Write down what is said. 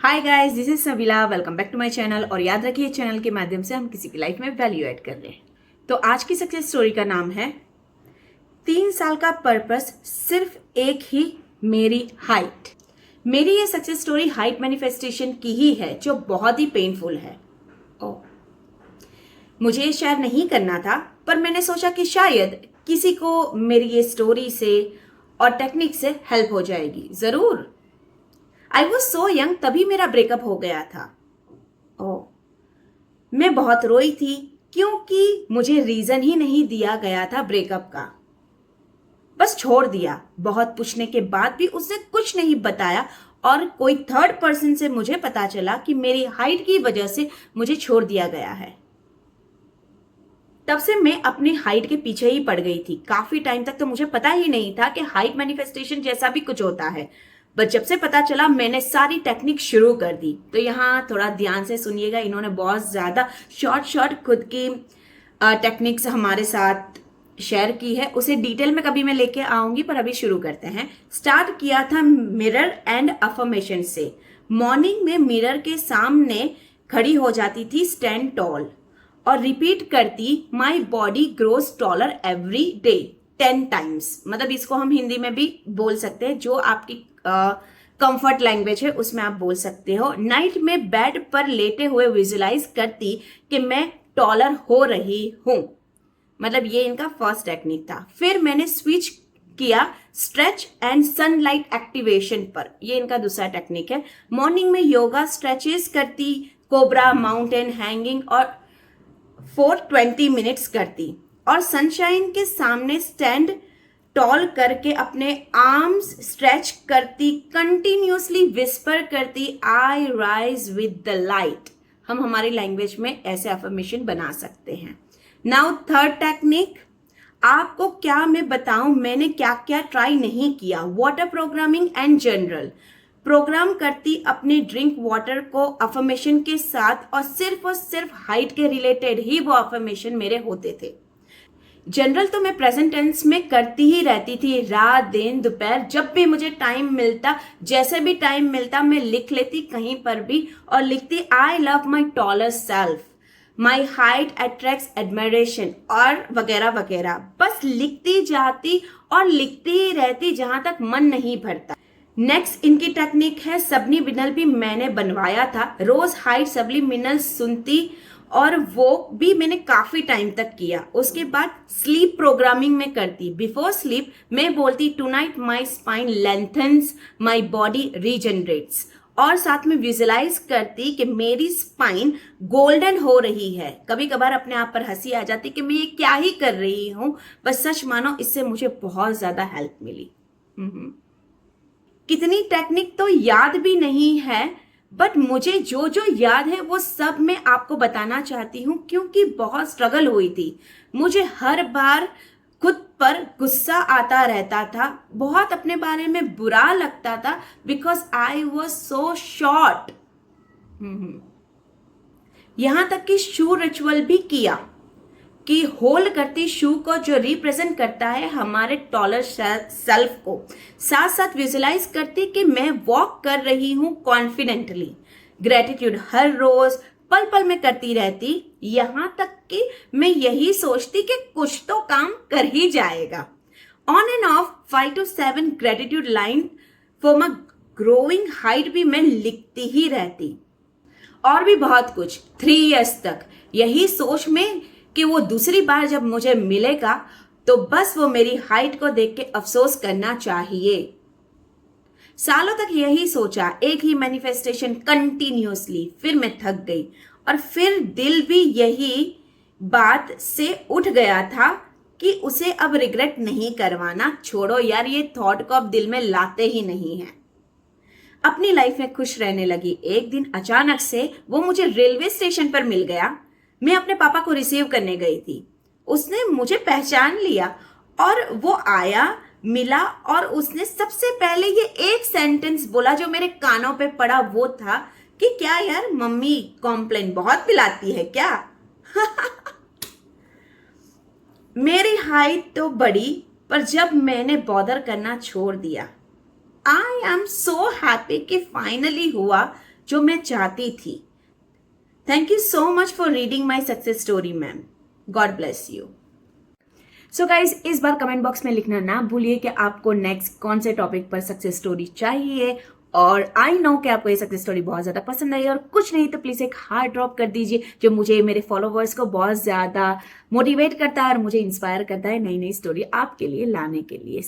Hi guys, this is Sabila. Welcome back to my channel. और याद रखिए, चैनल के माध्यम से हम किसी की लाइफ में वैल्यू ऐड कर रहे हैं। तो आज की सक्सेस स्टोरी का नाम है 3 साल का पर्पस सिर्फ एक ही, मेरी हाइट। मेरी ये सक्सेस स्टोरी हाइट मैनिफेस्टेशन की ही है, जो बहुत ही पेनफुल है। मुझे ये शेयर नहीं करना था, पर मैंने सोचा कि शायद किसी को मेरी ये स्टोरी से और टेक्निक से हेल्प हो जाएगी। जरूर। आई वॉज सो यंग, तभी मेरा ब्रेकअप हो गया था। मैं बहुत रोई थी, क्योंकि मुझे रीजन ही नहीं दिया गया था ब्रेकअप का। बस छोड़ दिया। बहुत पूछने के बाद भी उसने कुछ नहीं बताया, और कोई थर्ड पर्सन से मुझे पता चला कि मेरी हाइट की वजह से मुझे छोड़ दिया गया है। तब से मैं अपनी हाइट के पीछे ही पड़ गई थी। काफी टाइम तक तो मुझे पता ही नहीं था कि हाइट मैनिफेस्टेशन जैसा भी कुछ होता है। बट जब से पता चला, मैंने सारी टेक्निक शुरू कर दी। तो यहाँ थोड़ा ध्यान से सुनिएगा। इन्होंने बहुत ज्यादा शॉर्ट खुद की टेक्निक्स हमारे साथ शेयर की है। उसे डिटेल में कभी मैं लेके आऊंगी, पर अभी शुरू करते हैं। स्टार्ट किया था मिरर एंड अफर्मेशन से। मॉर्निंग में मिरर के सामने खड़ी हो जाती थी, स्टैंड टॉल, और रिपीट करती, my body grows taller every day 10 times. मतलब इसको हम हिंदी में भी बोल सकते हैं, जो आपकी कंफर्ट लैंग्वेज है उसमें आप बोल सकते हो। नाइट में बेड पर लेटे हुए विजुलाइज करती कि मैं टॉलर हो रही हूं। मतलब ये इनका फर्स्ट टेक्निक था। फिर मैंने स्विच किया स्ट्रेच एंड सनलाइट एक्टिवेशन पर। ये इनका दूसरा टेक्निक है। मॉर्निंग में योगा स्ट्रेचेस करती, कोबरा, माउंटेन हैंगिंग और 420 मिनट्स करती, और सनशाइन के सामने स्टैंड टॉल करके अपने आर्म्स स्ट्रेच करती, कंटिन्यूसली विस्पर करती, आई राइज विद द लाइट। हम हमारी लैंग्वेज में ऐसे अफर्मेशन बना सकते हैं। Now third technique. आपको क्या मैं बताऊं, मैंने क्या क्या ट्राई नहीं किया। Water programming and general program करती अपने ड्रिंक वाटर को अफर्मेशन के साथ, और सिर्फ हाइट के रिलेटेड ही वो अफर्मेशन मेरे होते थे। जनरल तो मैं प्रेजेंट टेंस में करती ही रहती थी, रात दिन दोपहर, जब भी मुझे टाइम मिलता, जैसे भी टाइम मिलता, मैं लिख लेती कहीं पर भी, और लिखती, I love my taller self, my height attracts admiration, और वगैरह वगैरह। बस लिखती जाती और लिखती ही रहती जहां तक मन नहीं भरता। नेक्स्ट इनकी टेक्निक है सबलिमिनल। भी मैंने बनवाया था। रोज हाइट सबलिमिनल सुनती, और वो भी मैंने काफी टाइम तक किया। उसके बाद स्लीप प्रोग्रामिंग में करती। बिफोर स्लीप मैं बोलती, tonight my spine lengthens, my body regenerates, और साथ में विजुलाइज करती कि मेरी स्पाइन गोल्डन हो रही है। कभी कभार अपने आप पर हंसी आ जाती कि मैं ये क्या ही कर रही हूं, बस सच मानो इससे मुझे बहुत ज्यादा हेल्प मिली। कितनी टेक्निक तो याद भी नहीं है, बट मुझे जो जो याद है वो सब मैं आपको बताना चाहती हूँ, क्योंकि बहुत स्ट्रगल हुई थी। मुझे हर बार खुद पर गुस्सा आता रहता था, बहुत अपने बारे में बुरा लगता था, because I was so short. यहां तक कि शू रिचुअल भी किया, कि होल्ड करती शू को, जो रिप्रेजेंट करता है हमारे टॉलर सेल्फ को। साथ साथ विजुलाइज करती कि मैं वॉक कर रही हूं कॉन्फिडेंटली। ग्रेटिट्यूड हर रोज पल पल में करती रहती, यहां तक कि मैं यही सोचती कि कुछ तो काम कर ही जाएगा। On end of 5 to 7 gratitude line for my growing height भी मैं लिखती ही रहती। और भी बहुत कुछ। 3 years तक यही सोच में कि वो दूसरी बार जब मुझे मिलेगा तो बस वो मेरी हाइट को देख के अफसोस करना चाहिए। सालों तक यही सोचा, एक ही मैनिफेस्टेशन कंटिन्यूअसली। फिर मैं थक गई, और फिर दिल भी यही बात से उठ गया था कि उसे अब रिग्रेट नहीं करवाना। छोड़ो यार, ये थॉट को अब दिल में लाते ही नहीं है। अपनी लाइफ में खुश रहने लगी। एक दिन अचानक से वो मुझे रेलवे स्टेशन पर मिल गया। मैं अपने पापा को रिसीव करने गई थी। उसने मुझे पहचान लिया, और वो आया, मिला, और उसने सबसे पहले ये एक सेंटेंस बोला जो मेरे कानों पे पड़ा। वो था कि क्या यार, मम्मी कॉम्प्लेन बहुत पिलाती है क्या? मेरी हाइट तो बढ़ी, पर जब मैंने बॉदर करना छोड़ दिया। आई एम सो हैप्पी कि फाइनली हुआ जो मैं चाहती थी। Thank you so much for reading my success story ma'am. God bless you. So guys, इस बार कमेंट बॉक्स में लिखना ना भूलिए कि आपको नेक्स्ट कौन से टॉपिक पर सक्सेस स्टोरी चाहिए। और आई नो कि आपको ये सक्सेस स्टोरी बहुत ज्यादा पसंद आई, और कुछ नहीं तो प्लीज एक हार्ट ड्रॉप कर दीजिए, जो मुझे मेरे फॉलोवर्स को बहुत ज्यादा मोटिवेट करता है और मुझे इंस्पायर करता है नई नई स्टोरी आपके लिए लाने के लिए।